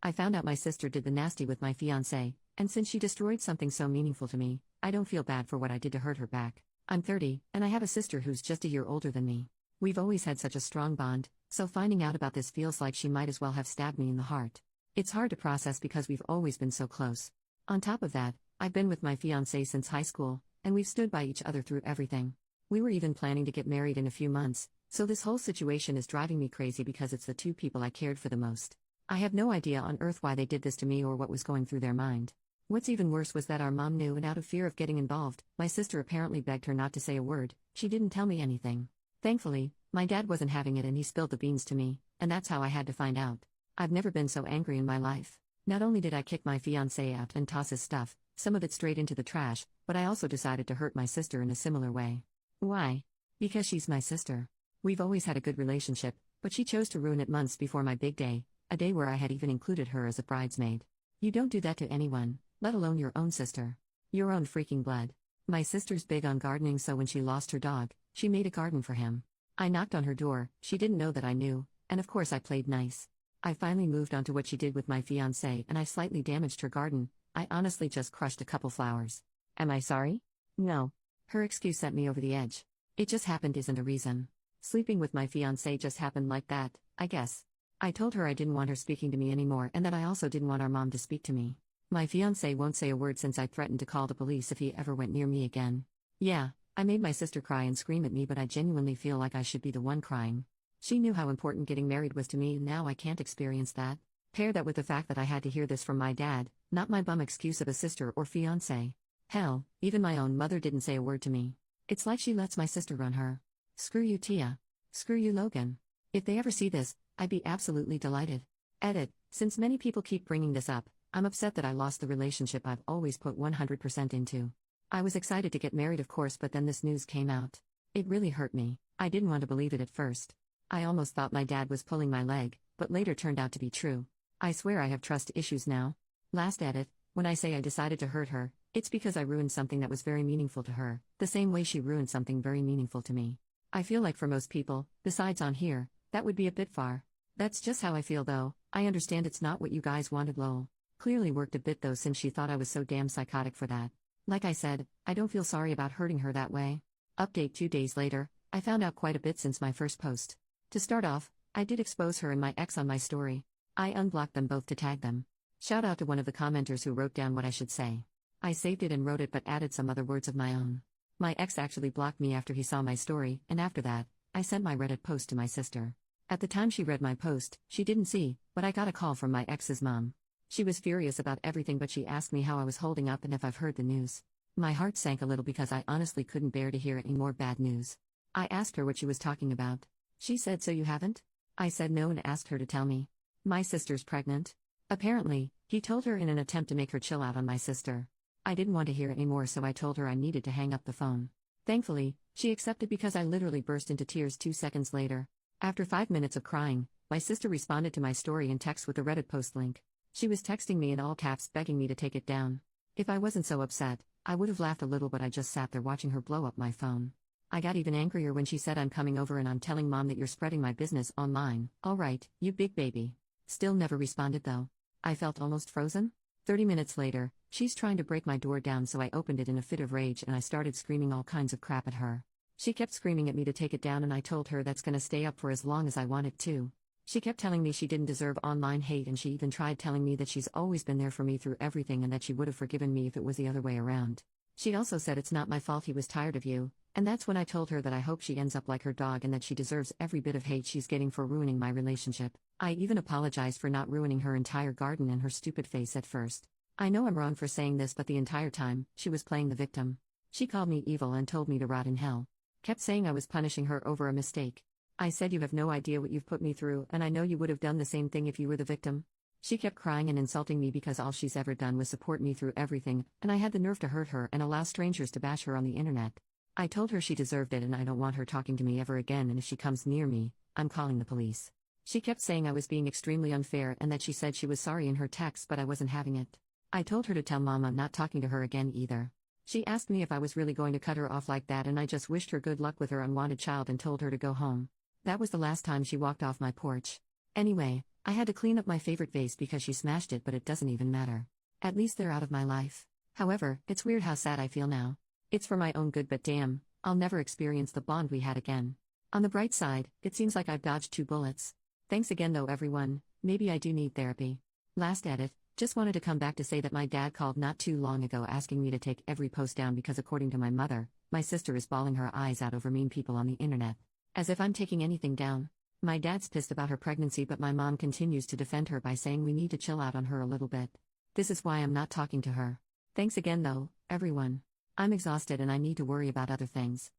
I found out my sister did the nasty with my fiancé, and since she destroyed something so meaningful to me, I don't feel bad for what I did to hurt her back. I'm 30, and I have a sister who's just a year older than me. We've always had such a strong bond, so finding out about this feels like she might as well have stabbed me in the heart. It's hard to process because we've always been so close. On top of that, I've been with my fiancé since high school, and we've stood by each other through everything. We were even planning to get married in a few months, so this whole situation is driving me crazy because it's the two people I cared for the most. I have no idea on earth why they did this to me or what was going through their mind. What's even worse was that our mom knew, and out of fear of getting involved, my sister apparently begged her not to say a word. She didn't tell me anything. Thankfully, my dad wasn't having it and he spilled the beans to me, and that's how I had to find out. I've never been so angry in my life. Not only did I kick my fiancé out and toss his stuff, some of it straight into the trash, but I also decided to hurt my sister in a similar way. Why? Because she's my sister. We've always had a good relationship, but she chose to ruin it months before my big day, a day where I had even included her as a bridesmaid. You don't do that to anyone, let alone your own sister. Your own freaking blood. My sister's big on gardening, so when she lost her dog, she made a garden for him. I knocked on her door, she didn't know that I knew, and of course I played nice. I finally moved on to what she did with my fiancé, and I slightly damaged her garden. I honestly just crushed a couple flowers. Am I sorry? No. Her excuse sent me over the edge. It just happened isn't a reason. Sleeping with my fiancé just happened like that, I guess. I told her I didn't want her speaking to me anymore and that I also didn't want our mom to speak to me. My fiancé won't say a word since I threatened to call the police if he ever went near me again. Yeah, I made my sister cry and scream at me, but I genuinely feel like I should be the one crying. She knew how important getting married was to me, and now I can't experience that. Pair that with the fact that I had to hear this from my dad, not my bum excuse of a sister or fiancé. Hell, even my own mother didn't say a word to me. It's like she lets my sister run her. Screw you, Tia. Screw you, Logan. If they ever see this, I'd be absolutely delighted. Edit. Since many people keep bringing this up, I'm upset that I lost the relationship I've always put 100% into. I was excited to get married, of course, but then this news came out. It really hurt me. I didn't want to believe it at first. I almost thought my dad was pulling my leg, but later turned out to be true. I swear I have trust issues now. Last edit. When I say I decided to hurt her, it's because I ruined something that was very meaningful to her, the same way she ruined something very meaningful to me. I feel like for most people, besides on here, that would be a bit far. That's just how I feel though. I understand it's not what you guys wanted, lol. Clearly worked a bit though, since she thought I was so damn psychotic for that. Like I said, I don't feel sorry about hurting her that way. Update 2 days later, I found out quite a bit since my first post. To start off, I did expose her and my ex on my story. I unblocked them both to tag them. Shout out to one of the commenters who wrote down what I should say. I saved it and wrote it but added some other words of my own. My ex actually blocked me after he saw my story, and after that, I sent my Reddit post to my sister. At the time she read my post, she didn't see, but I got a call from my ex's mom. She was furious about everything, but she asked me how I was holding up and if I've heard the news. My heart sank a little because I honestly couldn't bear to hear any more bad news. I asked her what she was talking about. She said, "So you haven't?" I said no and asked her to tell me. My sister's pregnant. Apparently, he told her in an attempt to make her chill out on my sister. I didn't want to hear anymore, so I told her I needed to hang up the phone. Thankfully, she accepted because I literally burst into tears 2 seconds later. After 5 minutes of crying, my sister responded to my story in text with a Reddit post link. She was texting me in all caps begging me to take it down. If I wasn't so upset, I would have laughed a little, but I just sat there watching her blow up my phone. I got even angrier when she said, "I'm coming over and I'm telling mom that you're spreading my business online." Alright, you big baby. Still never responded though. I felt almost frozen. 30 minutes later, she's trying to break my door down, so I opened it in a fit of rage and I started screaming all kinds of crap at her. She kept screaming at me to take it down and I told her that's gonna stay up for as long as I want it to. She kept telling me she didn't deserve online hate, and she even tried telling me that she's always been there for me through everything and that she would have forgiven me if it was the other way around. She also said it's not my fault he was tired of you, and that's when I told her that I hope she ends up like her dog and that she deserves every bit of hate she's getting for ruining my relationship. I even apologized for not ruining her entire garden and her stupid face at first. I know I'm wrong for saying this, but the entire time, she was playing the victim. She called me evil and told me to rot in hell. Kept saying I was punishing her over a mistake. I said, "You have no idea what you've put me through, and I know you would have done the same thing if you were the victim." She kept crying and insulting me because all she's ever done was support me through everything, and I had the nerve to hurt her and allow strangers to bash her on the internet. I told her she deserved it and I don't want her talking to me ever again, and if she comes near me, I'm calling the police. She kept saying I was being extremely unfair and that she said she was sorry in her text, but I wasn't having it. I told her to tell mom I'm not talking to her again either. She asked me if I was really going to cut her off like that, and I just wished her good luck with her unwanted child and told her to go home. That was the last time she walked off my porch. Anyway, I had to clean up my favorite vase because she smashed it, but it doesn't even matter. At least they're out of my life. However, it's weird how sad I feel now. It's for my own good, but damn, I'll never experience the bond we had again. On the bright side, it seems like I've dodged 2 bullets. Thanks again though everyone, maybe I do need therapy. Last edit, just wanted to come back to say that my dad called not too long ago asking me to take every post down because according to my mother, my sister is bawling her eyes out over mean people on the internet. As if I'm taking anything down. My dad's pissed about her pregnancy, but my mom continues to defend her by saying we need to chill out on her a little bit. This is why I'm not talking to her. Thanks again though, everyone. I'm exhausted and I need to worry about other things.